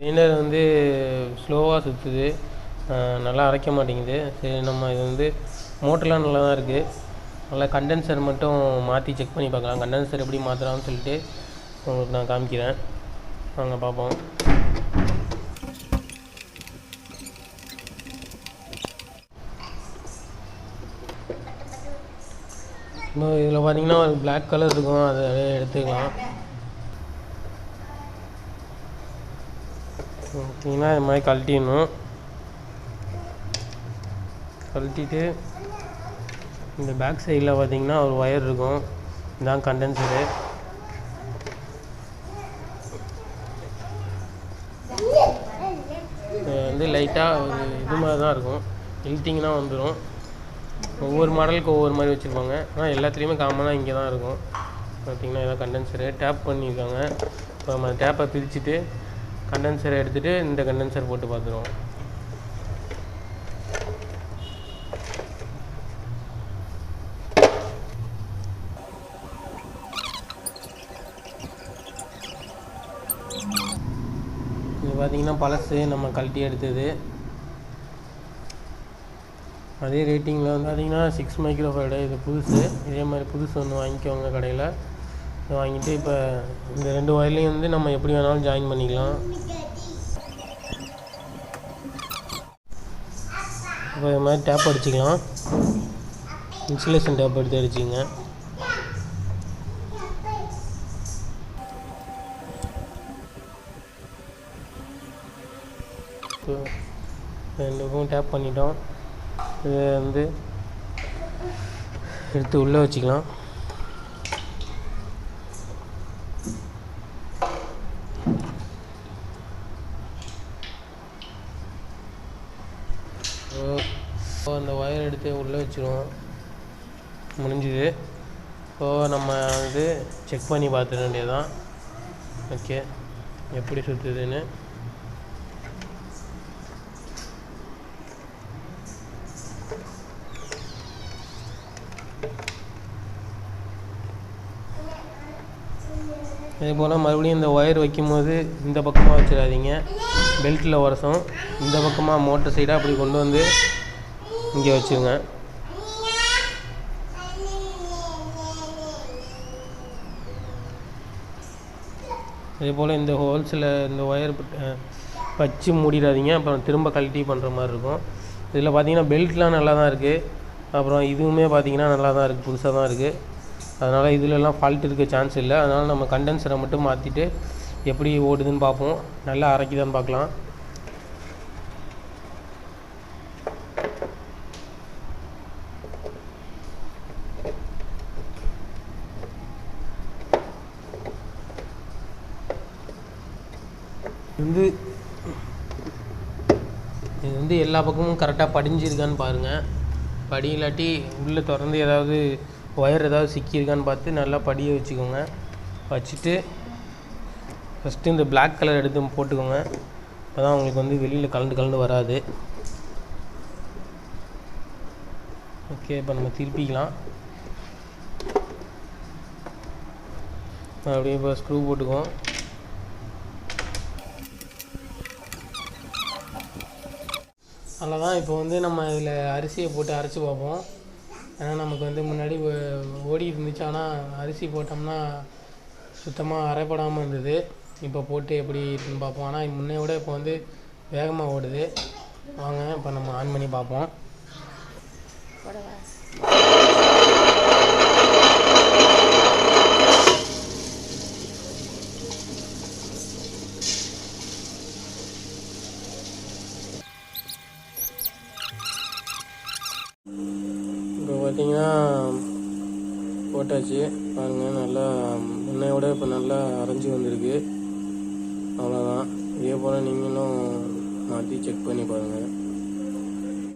Grinder வந்து ஸ்லோவாக சுற்றுது, நல்லா அரைக்க மாட்டேங்குது. சரி, நம்ம இது வந்து மோட்டர்லாம் நல்லா தான் இருக்குது. நல்லா கண்டென்சர் மட்டும் மாற்றி செக் பண்ணி பார்க்கலாம். கண்டென்சர் எப்படி மாற்றலாம்னு சொல்லிட்டு உங்களுக்கு நான் காமிக்கிறேன், வாங்க பார்ப்போம். இன்னும் இதில் பார்த்தீங்கன்னா ஒரு பிளாக் கலர் இருக்கும், அதை எடுத்துக்கலாம். பார்த்தீங்கன்னா இது மாதிரி கழட்டிட்டு இந்த பேக் சைடில் பார்த்தீங்கன்னா ஒரு ஒயர் இருக்கும், இதுதான் கண்டென்சரு. இது வந்து லைட்டாக ஒரு இது மாதிரி தான் இருக்கும், இழுத்திங்கன்னா வந்துடும். ஒவ்வொரு மாடலுக்கு ஒவ்வொரு மாதிரி வச்சுருப்பாங்க, ஆனால் எல்லாத்துலேயுமே காமனாக இங்கே தான் இருக்கும். பார்த்திங்கன்னா இதான் கண்டென்சரு, டேப் பண்ணியிருக்காங்க. இப்போ நம்ம டேப்பை பிரிச்சுட்டு கண்டென்சரை எடுத்துகிட்டு இந்த கண்டென்சர் போட்டு பார்த்துருவோம். இது பார்த்திங்கன்னா பழசு, நம்ம கழட்டி எடுத்தது. அதே ரேட்டிங்கில் வந்து பார்த்திங்கன்னா 6 மைக்ரோஃபாரடு. இது புதுசு, இதே மாதிரி புதுசு ஒன்று வாங்கிக்கோங்க கடையில். இதை வாங்கிட்டு இப்போ இந்த 2 ஒயர்லேயும் வந்து நம்ம எப்படி வேணாலும் ஜாயின் பண்ணிக்கலாம். இப்போ இது மாதிரி டேப் அடிச்சிக்கலாம், இன்சுலேஷன் டேப் எடுத்து அடிச்சிங்க. ரெண்டு பக்கம் டேப் பண்ணிட்டோம். இதை வந்து எடுத்து உள்ளே வச்சுக்கலாம். அந்த ஒயர் எடுத்து உள்ளே வச்சுருவோம், முடிஞ்சுது. இப்போது நம்ம வந்து செக் பண்ணி பார்த்துட வேண்டியதுதான். ஓகே, எப்படி சுற்றுதுன்னு. இதே போல் மறுபடியும் இந்த ஒயர் வைக்கும்போது இந்த பக்கமாக வச்சிடாதீங்க, பெல்ட்டில் உரசும். இந்த பக்கமாக மோட்டர் சைடாக அப்படி கொண்டு வந்து இங்கே வச்சுருங்க. அதே போல் இந்த ஹோல்ஸில் இந்த ஒயர் வச்சு மூடிடாதீங்க, அப்புறம் திரும்ப கழட்டி பண்ணுற மாதிரி இருக்கும். இதில் பார்த்தீங்கன்னா பெல்ட்லாம் நல்லா தான் இருக்குது, அப்புறம் இதுவுமே பார்த்தீங்கன்னா நல்லா தான் இருக்குது, புதுசாக தான் இருக்குது. அதனால் இதிலெல்லாம் ஃபால்ட் இருக்க சான்ஸ் இல்லை. அதனால் நம்ம கண்டென்சரை மட்டும் மாற்றிட்டு எப்படி ஓடுதுன்னு பார்ப்போம், நல்லா அரைக்குதான்னு பார்க்கலாம். இது வந்து எல்லா பக்கமும் கரெக்டாக படிஞ்சிருக்கான்னு பாருங்கள். படி இல்லாட்டி உள்ளே திறந்து ஏதாவது ஒயர் ஏதாவது சிக்கியிருக்கான்னு பார்த்து நல்லா படியை வச்சுக்கோங்க. வச்சுட்டு ஃபஸ்ட்டு இந்த பிளாக் கலர் எடுத்து போட்டுக்கோங்க, அப்போ தான் உங்களுக்கு வந்து வெளியில் கலந்து வராது. ஓகே, இப்போ நம்ம திருப்பிக்கலாம். அப்படியே இப்போ ஸ்க்ரூ போட்டுக்குவோம். அவ்வளோதான். இப்போ வந்து நம்ம இதில் அரிசியை போட்டு அரைச்சி பார்ப்போம். ஏன்னா நமக்கு வந்து முன்னாடி ஓடி இருந்துச்சு, ஆனால் அரிசி போட்டோம்னா சுத்தமாக அரைப்படாமல் இருந்தது. இப்போ போட்டு எப்படி இருக்குன்னு பார்ப்போம். ஆனால் முன்னே விட இப்போ வந்து வேகமாக ஓடுது. வாங்க இப்போ நம்ம ஆன் பண்ணி பார்ப்போம். இப்போ பார்த்தீங்கன்னா போட்டாச்சு பாருங்கள், நல்லா முன்னையோட இப்போ நல்லா அரைஞ்சி வந்திருக்கு. அவ்வளோதான். இதே போல் நீங்களும் மாற்றி செக் பண்ணி பாருங்கள்.